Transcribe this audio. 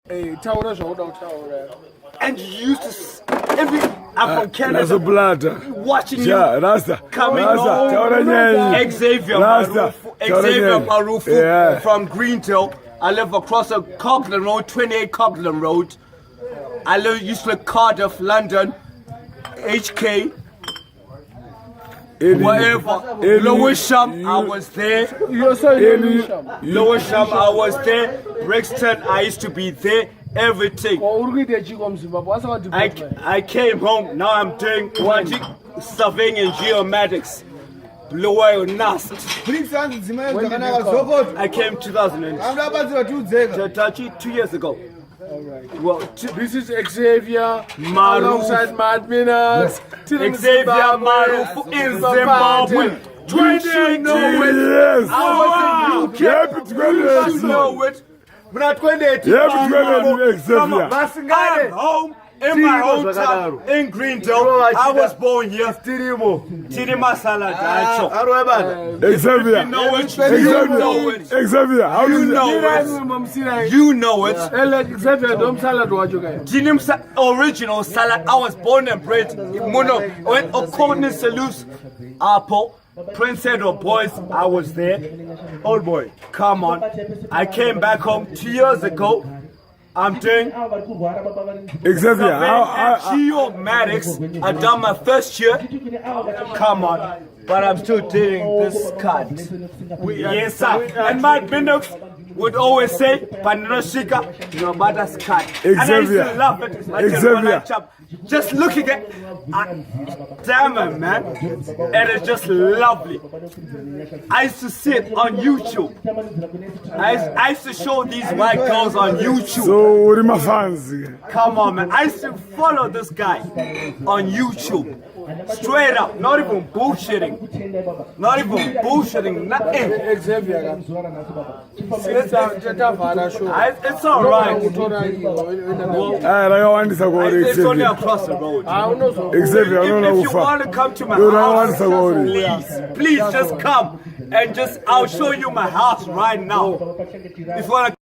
Hey, and you used to I'm from Canada. Watching you Rasta. coming home. Xavier Marufu from Greendale. I live across a Coglan Road, 28 Coglan Road. I used to live Cardiff, London, HK. Whatever. Lewisham, I was there. Lewisham, I was there. Brixton, I used to be there. Everything. I came home. Now I'm doing surveying and geomatics. Blue oil nast. I came 2000 2 years ago. Well, this is Xavier alongside Minox. Xavier Marufu in Zimbabwe. 28 years. I was in UK. You know it. When I 28 years. I'm home. In my hometown, in Greendale, I was born here. Tirima salad. Xavier, you know it. Xavier, how do you know it? You know it. Xavier, don't salad what you guys. Original salad. I was born and bred in Muno. When Okonne Salus, Apple, Prince Edward boys, I was there. Old boy, come on. I came back home 2 years ago. I'm doing Xavier, geomatics. I done my first year. Come on, but I'm still doing this cut. Yes, sir. And my Minox would always say, "Panroshika, no matter cut." And I used to love it. Xavier. Just looking at, damn it, man, it is just lovely. I used to see it on YouTube. I used to show these white girls on YouTube. So, what are my fans? Come on, man. I used to follow this guy on YouTube. Straight up, not even bullshitting. Not even bullshitting, nothing. It's alright. It's only across the road. Xavier, if you want to come to my house, please just come and I'll show you my house right now. If you want to